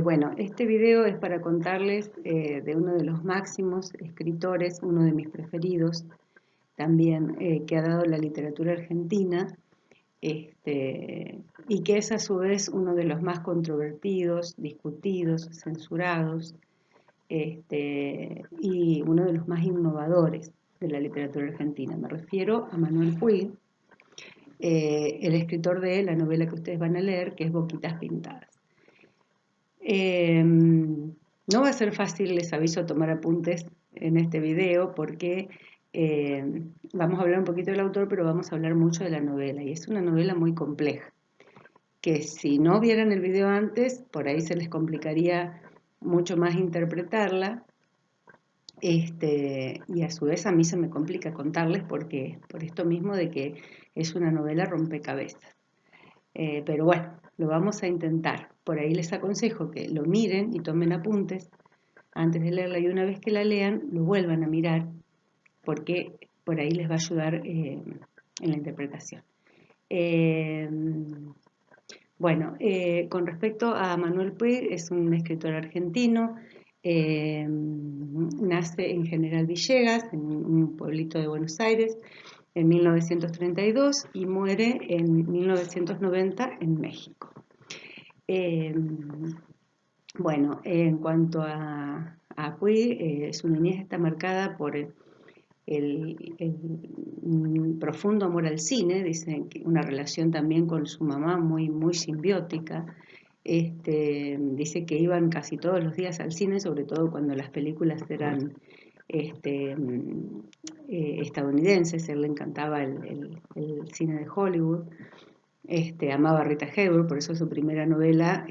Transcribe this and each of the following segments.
Bueno, este video es para contarles de uno de los máximos escritores, uno de mis preferidos también, que ha dado la literatura argentina, y que es a su vez uno de los más controvertidos, discutidos, censurados, y uno de los más innovadores de la literatura argentina. Me refiero a Manuel Puig, el escritor de la novela que ustedes van a leer, que es Boquitas Pintadas. No va a ser fácil, les aviso, tomar apuntes en este video porque vamos a hablar un poquito del autor, pero vamos a hablar mucho de la novela, y es una novela muy compleja, que si no vieran el video antes, por ahí se les complicaría mucho más interpretarla, y a su vez a mí se me complica contarles porque por esto mismo de que es una novela rompecabezas. Pero bueno, lo vamos a intentar. Por ahí les aconsejo que lo miren y tomen apuntes antes de leerla, y una vez que la lean lo vuelvan a mirar porque por ahí les va a ayudar en la interpretación. Bueno, con respecto a Manuel Puig, es un escritor argentino, nace en General Villegas, en un pueblito de Buenos Aires, en 1932 y muere en 1990 en México. Bueno, en cuanto a Puig, su niñez está marcada por un profundo amor al cine, dicen que una relación también con su mamá muy, muy simbiótica. Dice que iban casi todos los días al cine, sobre todo cuando las películas eran estadounidenses. A él le encantaba el cine de Hollywood. Amaba a Rita Hayworth, por eso su primera novela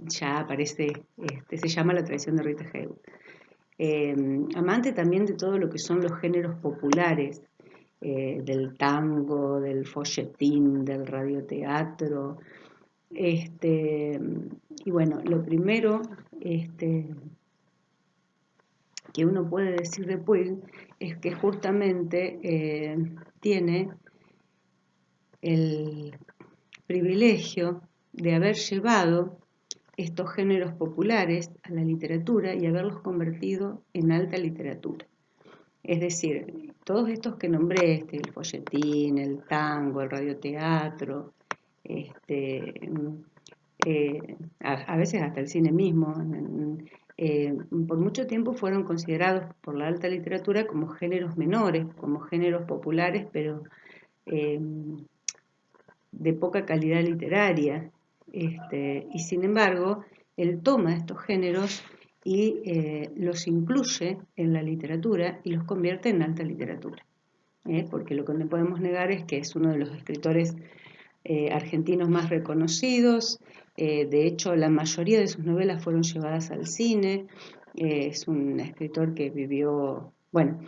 ya aparece, se llama La traición de Rita Hayworth. Amante también de todo lo que son los géneros populares, del tango, del folletín, del radioteatro. Y bueno, lo primero que uno puede decir de Puig es que justamente tiene el privilegio de haber llevado estos géneros populares a la literatura y haberlos convertido en alta literatura. Es decir, todos estos que nombré, el folletín, el tango, el radioteatro, a veces hasta el cine mismo, por mucho tiempo fueron considerados por la alta literatura como géneros menores, como géneros populares, pero de poca calidad literaria, y sin embargo, él toma estos géneros y los incluye en la literatura y los convierte en alta literatura, porque lo que no podemos negar es que es uno de los escritores argentinos más reconocidos. De hecho, la mayoría de sus novelas fueron llevadas al cine. Es un escritor que vivió, bueno,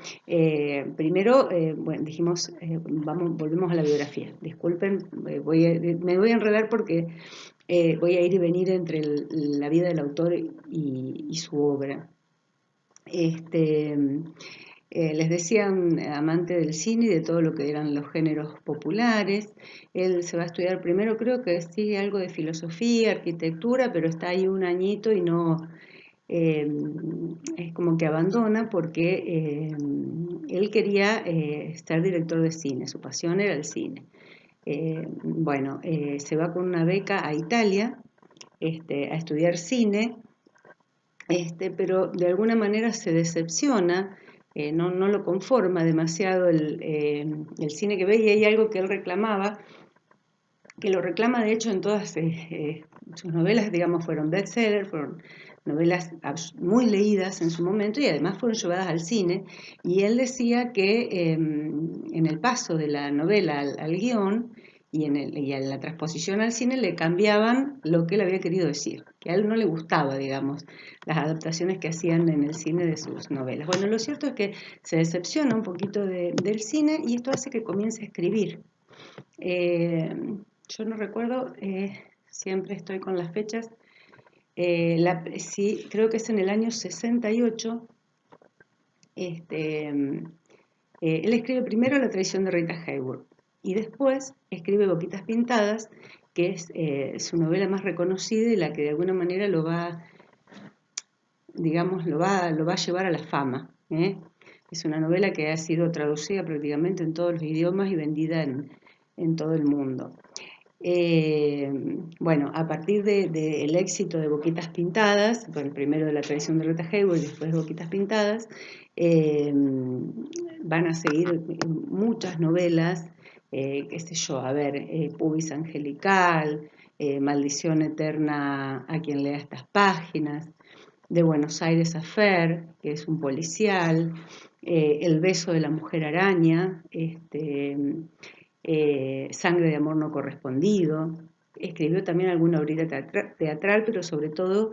primero, bueno, dijimos, volvemos a la biografía. Disculpen, me voy a enredar porque voy a ir y venir entre la vida del autor y su obra. Les decía, amante del cine y de todo lo que eran los géneros populares. Él se va a estudiar primero, creo que sí, algo de filosofía, arquitectura, pero está ahí un añito y no, es como que abandona porque él quería ser director de cine, su pasión era el cine. Bueno, se va con una beca a Italia a estudiar cine, pero de alguna manera se decepciona, no lo conforma demasiado el cine que ve, y hay algo que él reclamaba, que lo reclama de hecho en todas sus novelas, digamos, fueron bestsellers, fueron novelas muy leídas en su momento y además fueron llevadas al cine, y él decía que en el paso de la novela al guión y en la transposición al cine le cambiaban lo que él había querido decir, que a él no le gustaba, digamos, las adaptaciones que hacían en el cine de sus novelas. Bueno, lo cierto es que se decepciona un poquito del cine y esto hace que comience a escribir. Yo no recuerdo, siempre estoy con las fechas, sí, creo que es en el año 68. Él escribe primero La traición de Rita Hayworth y después escribe Boquitas Pintadas, que es su novela más reconocida y la que de alguna manera lo va, digamos, lo va a llevar a la fama. Es una novela que ha sido traducida prácticamente en todos los idiomas y vendida en todo el mundo. Bueno, a partir del éxito de Boquitas Pintadas, bueno, primero de La traición de Rita Hayworth y después de Boquitas Pintadas, van a seguir muchas novelas, qué sé yo, a ver, Pubis Angelical, Maldición Eterna a quien lea estas páginas, de Buenos Aires Affair, que es un policial, El beso de la mujer araña, Sangre de amor no correspondido. Escribió también alguna obrita teatral, pero sobre todo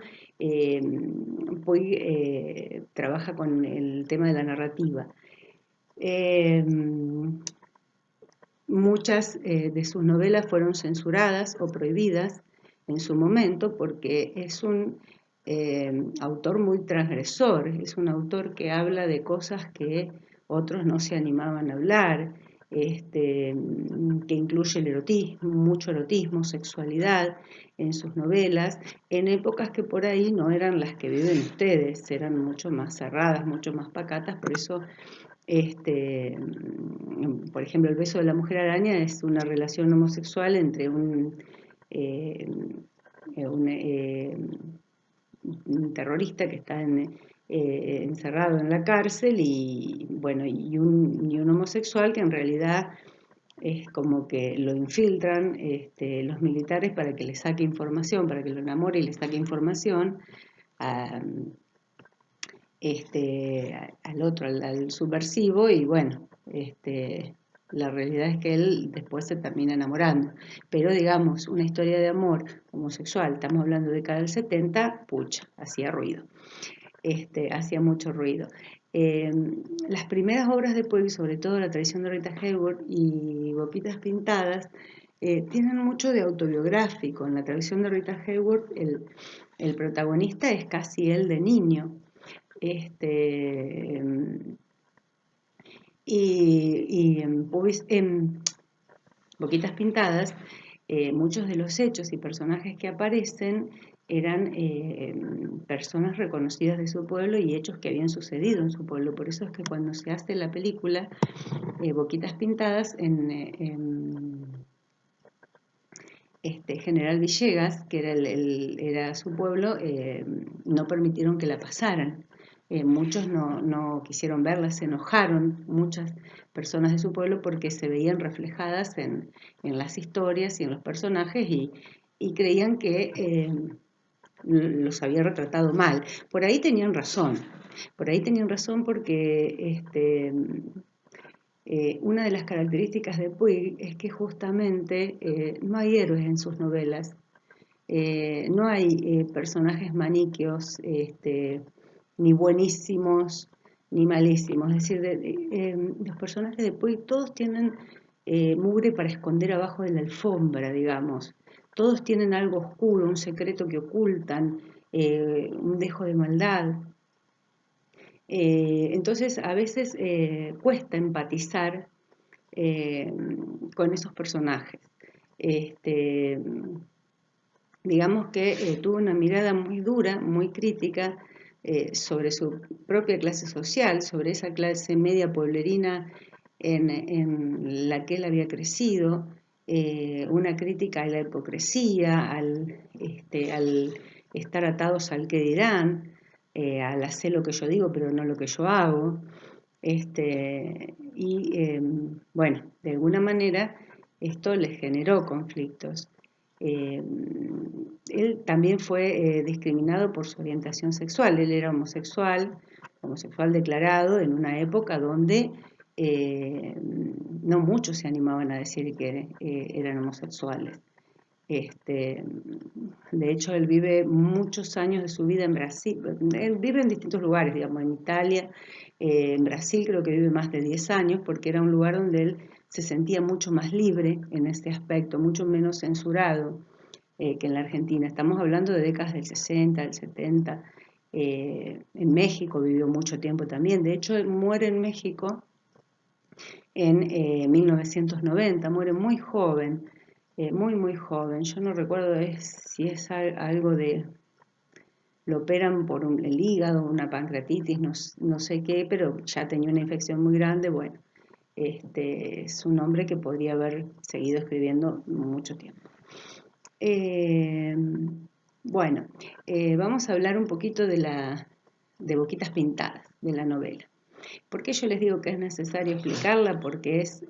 Puig trabaja con el tema de la narrativa. Muchas de sus novelas fueron censuradas o prohibidas en su momento porque es un autor muy transgresor, es un autor que habla de cosas que otros no se animaban a hablar, que incluye el erotismo, mucho erotismo, sexualidad en sus novelas, en épocas que por ahí no eran las que viven ustedes, eran mucho más cerradas, mucho más pacatas, por eso por ejemplo, El beso de la mujer araña es una relación homosexual entre un terrorista que está encerrado en la cárcel y bueno, y un homosexual que en realidad es como que lo infiltran los militares para que le saque información, para que lo enamore y le saque información al otro, al subversivo, y bueno, la realidad es que él después se termina enamorando. Pero digamos, una historia de amor homosexual, estamos hablando de década del 70, pucha, hacía ruido, hacía mucho ruido. Las primeras obras de Puig, sobre todo La traición de Rita Hayworth y Boquitas Pintadas, tienen mucho de autobiográfico. En La traición de Rita Hayworth el protagonista es casi él de niño. En Boquitas Pintadas, muchos de los hechos y personajes que aparecen eran personas reconocidas de su pueblo y hechos que habían sucedido en su pueblo. Por eso es que cuando se hace la película Boquitas Pintadas General Villegas, que era su pueblo, no permitieron que la pasaran. Muchos no quisieron verla, se enojaron muchas personas de su pueblo porque se veían reflejadas en las historias y en los personajes y creían que los había retratado mal. Por ahí tenían razón porque una de las características de Puig es que justamente no hay héroes en sus novelas, no hay personajes maniqueos, ni buenísimos ni malísimos. Es decir, los personajes de Puig todos tienen mugre para esconder abajo de la alfombra, digamos. Todos tienen algo oscuro, un secreto que ocultan, un dejo de maldad. Entonces, a veces cuesta empatizar con esos personajes. Digamos que tuvo una mirada muy dura, muy crítica sobre su propia clase social, sobre esa clase media pueblerina en la que él había crecido, una crítica a la hipocresía, al estar atados al que dirán, al hacer lo que yo digo pero no lo que yo hago. Bueno, de alguna manera esto le generó conflictos. Él también fue discriminado por su orientación sexual. Él era homosexual declarado en una época donde no muchos se animaban a decir que eran homosexuales. De hecho, él vive muchos años de su vida en Brasil. Él vive en distintos lugares, digamos, en Italia, en Brasil creo que vive más de 10 años, porque era un lugar donde él se sentía mucho más libre en este aspecto, mucho menos censurado que en la Argentina. Estamos hablando de décadas del 60, del 70. En México vivió mucho tiempo también. De hecho, él muere en México en 1990, muere muy joven. muy, muy joven. Yo no recuerdo si es algo de, lo operan por el hígado, una pancreatitis, no sé qué, pero ya tenía una infección muy grande. Bueno, es un hombre que podría haber seguido escribiendo mucho tiempo. Bueno, vamos a hablar un poquito de Boquitas Pintadas, de la novela. ¿Por qué yo les digo que es necesario explicarla? Porque es,